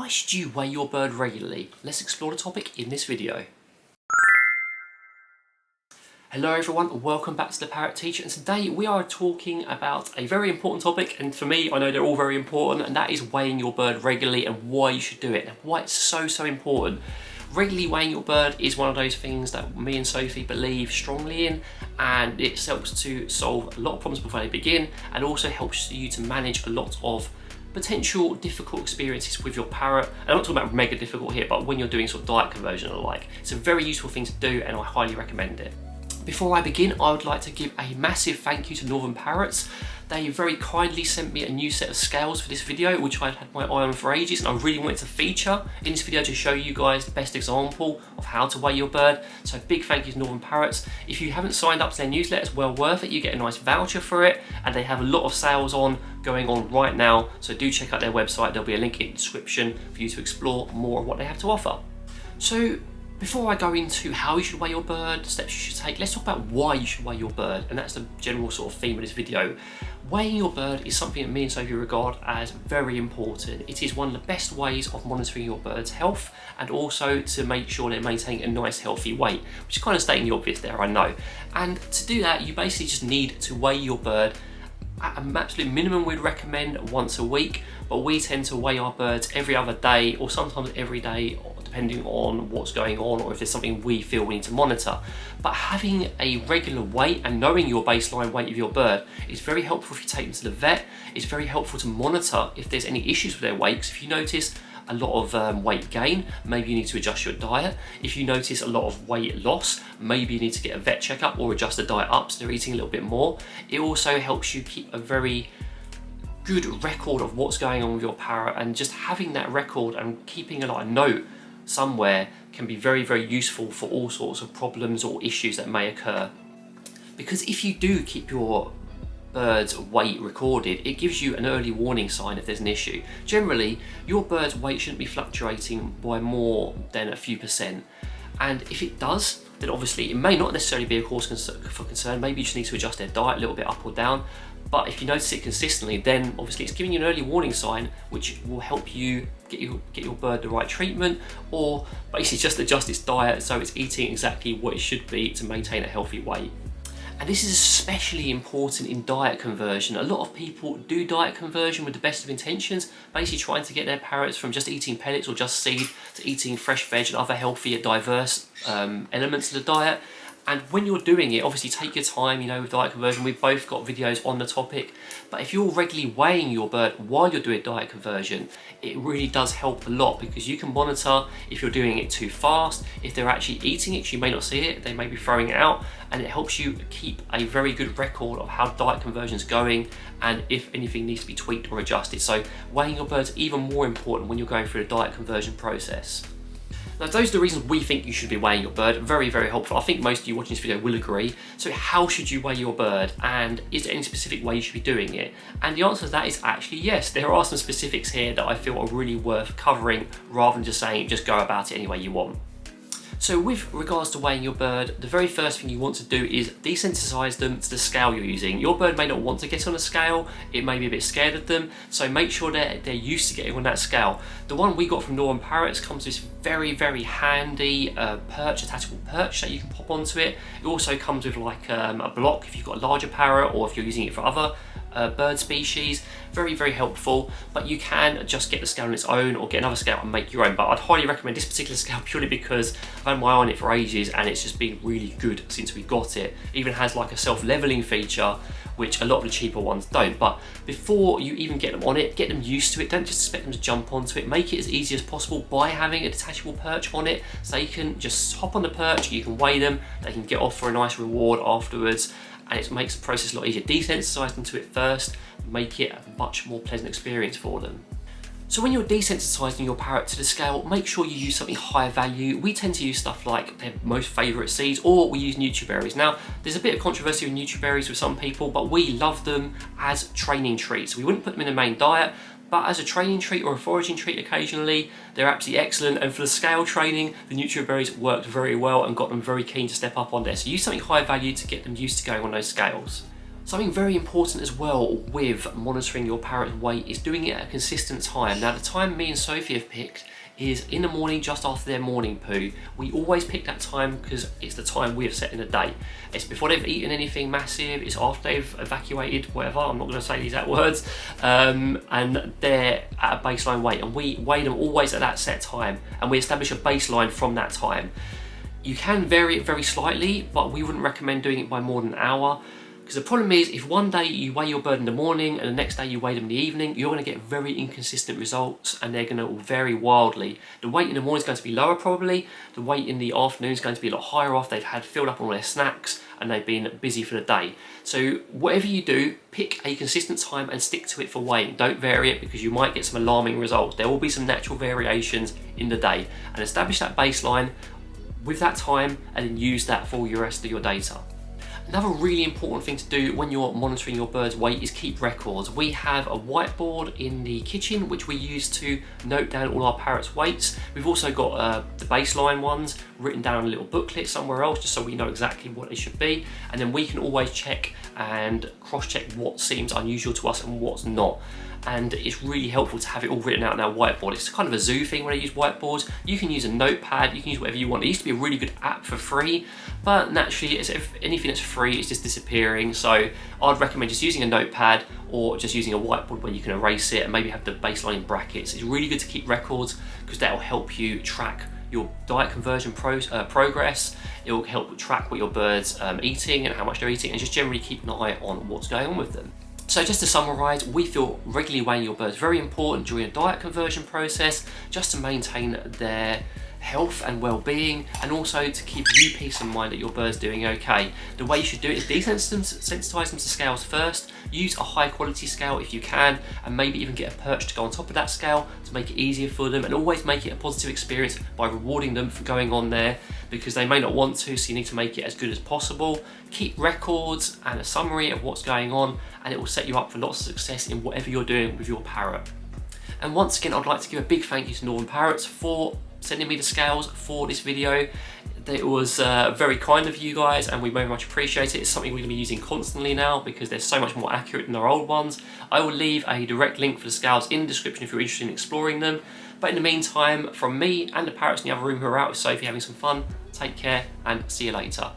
Why should you weigh your bird regularly? Let's explore the topic in this video. Hello everyone, welcome back to The Parrot Teacher, and today we are talking about a very important topic, and for me, I know they're all very important, and that is weighing your bird regularly and why you should do it, and why it's so important. Regularly weighing your bird is one of those things that me and Sophie believe strongly in, and it helps to solve a lot of problems before they begin, and also helps you to manage a lot of potential difficult experiences with your parrot. And I'm not talking about mega difficult here, but when you're doing sort of diet conversion and the like, it's a very useful thing to do, and I highly recommend it. Before I begin, I would like to give a massive thank you to Northern Parrots. They very kindly sent me a new set of scales for this video, which I've had my eye on for ages, and I really wanted to feature in this video to show you guys the best example of how to weigh your bird. So big thank you to Northern Parrots. If you haven't signed up to their newsletter, it's well worth it. You get a nice voucher for it, and they have a lot of sales going on right now. So do check out their website. There'll be a link in the description for you to explore more of what they have to offer. So before I go into how you should weigh your bird, the steps you should take, let's talk about why you should weigh your bird, and that's the general sort of theme of this video. Weighing your bird is something that me and Sophie regard as very important. It is one of the best ways of monitoring your bird's health, and also to make sure they're maintaining a nice healthy weight, which is kind of stating the obvious there, I know. And to do that, you basically just need to weigh your bird at an absolute minimum. We'd recommend once a week, but we tend to weigh our birds every other day, or sometimes every day, depending on what's going on or if there's something we feel we need to monitor. But having a regular weight and knowing your baseline weight of your bird is very helpful if you take them to the vet. It's very helpful to monitor if there's any issues with their weight, because if you notice a lot of weight gain, maybe you need to adjust your diet. If you notice a lot of weight loss, maybe you need to get a vet checkup or adjust the diet up so they're eating a little bit more. It also helps you keep a very good record of what's going on with your parrot, and just having that record and keeping a note somewhere can be very useful for all sorts of problems or issues that may occur. Because if you do keep your bird's weight recorded, it gives you an early warning sign if there's an issue. Generally, your bird's weight shouldn't be fluctuating by more than a few percent, and if it does, then obviously it may not necessarily be a cause for concern. Maybe you just need to adjust their diet a little bit up or down. But if you notice it consistently, then obviously it's giving you an early warning sign, which will help you get your bird the right treatment, or basically just adjust its diet so it's eating exactly what it should be to maintain a healthy weight. And this is especially important in diet conversion. A lot of people do diet conversion with the best of intentions, basically trying to get their parrots from just eating pellets or just seed to eating fresh veg and other healthier, diverse elements of the diet. And when you're doing it, obviously take your time, with diet conversion. We've both got videos on the topic. But if you're regularly weighing your bird while you're doing diet conversion, it really does help a lot, because you can monitor if you're doing it too fast, if they're actually eating it, 'cause you may not see it, they may be throwing it out, and it helps you keep a very good record of how diet conversion is going and if anything needs to be tweaked or adjusted. So weighing your bird is even more important when you're going through the diet conversion process. Now, those are the reasons we think you should be weighing your bird. Very helpful. I think most of you watching this video will agree. So how should you weigh your bird, and is there any specific way you should be doing it? And the answer to that is actually yes. There are some specifics here that I feel are really worth covering, rather than just saying just go about it any way you want. So with regards to weighing your bird, the very first thing you want to do is desensitize them to the scale you're using. Your bird may not want to get on a scale, it may be a bit scared of them, so make sure that they're used to getting on that scale. The one we got from Northern Parrots comes with this very handy attachable perch that you can pop onto it. It also comes with like a block if you've got a larger parrot, or if you're using it for other bird species. Very helpful, but you can just get the scale on its own or get another scale and make your own. But I'd highly recommend this particular scale purely because I've had my eye on it for ages and it's just been really good since we got it. It even has like a self-leveling feature, which a lot of the cheaper ones don't. But before you even get them on it, get them used to it. Don't just expect them to jump onto it. Make it as easy as possible by having a detachable perch on it, so you can just hop on the perch, you can weigh them, they can get off for a nice reward afterwards, and it makes the process a lot easier. Desensitize them to it first, make it a much more pleasant experience for them. So when you're desensitizing your parrot to the scale, make sure you use something higher value. We tend to use stuff like their most favourite seeds, or we use nutriberries. Now, there's a bit of controversy with nutriberries with some people, but we love them as training treats. We wouldn't put them in the main diet, but as a training treat or a foraging treat occasionally, they're absolutely excellent. And for the scale training, the nutriberries worked very well and got them very keen to step up on there. So use something high value to get them used to going on those scales. Something very important as well with monitoring your parrot's weight is doing it at a consistent time. Now the time me and Sophie have picked is in the morning just after their morning poo. We always pick that time because it's the time we have set in the day. It's before they've eaten anything massive, it's after they've evacuated, whatever, I'm not going to say the exact words, and they're at a baseline weight, and we weigh them always at that set time, and we establish a baseline from that time. You can vary it very slightly, but we wouldn't recommend doing it by more than an hour. Because the problem is, if one day you weigh your bird in the morning and the next day you weigh them in the evening, you're going to get very inconsistent results and they're going to vary wildly. The weight in the morning is going to be lower probably, the weight in the afternoon is going to be a lot higher off, they've had filled up on all their snacks and they've been busy for the day. So whatever you do, pick a consistent time and stick to it for weighing. Don't vary it because you might get some alarming results. There will be some natural variations in the day, and establish that baseline with that time and then use that for your rest of your data. Another really important thing to do when you're monitoring your bird's weight is keep records. We have a whiteboard in the kitchen which we use to note down all our parrots' weights. We've also got the baseline ones written down in a little booklet somewhere else just so we know exactly what they should be, and then we can always check and cross-check what seems unusual to us and what's not. And it's really helpful to have it all written out on our whiteboard. It's kind of a zoo thing when I use whiteboards. You can use a notepad, you can use whatever you want. It used to be a really good app for free, but naturally, if anything that's free, it's just disappearing. So I'd recommend just using a notepad or just using a whiteboard where you can erase it and maybe have the baseline in brackets. It's really good to keep records because that will help you track your diet conversion progress. It will help track what your bird's eating and how much they're eating, and just generally keep an eye on what's going on with them. So just to summarise, we feel regularly weighing your birds very important during a diet conversion process, just to maintain their health and well-being, and also to give you peace of mind that your bird's doing okay. The way you should do it is desensitise them to scales first, use a high quality scale if you can, and maybe even get a perch to go on top of that scale to make it easier for them, and always make it a positive experience by rewarding them for going on there, because they may not want to, so you need to make it as good as possible. Keep records and a summary of what's going on, and it will set you up for lots of success in whatever you're doing with your parrot. And once again, I'd like to give a big thank you to Northern Parrots for sending me the scales for this video. It was very kind of you guys, and we very much appreciate it. It's something we're going to be using constantly now because they're so much more accurate than our old ones. I will leave a direct link for the scales in the description if you're interested in exploring them. But in the meantime, from me and the parrots in the other room who are out with Sophie having some fun, take care and see you later.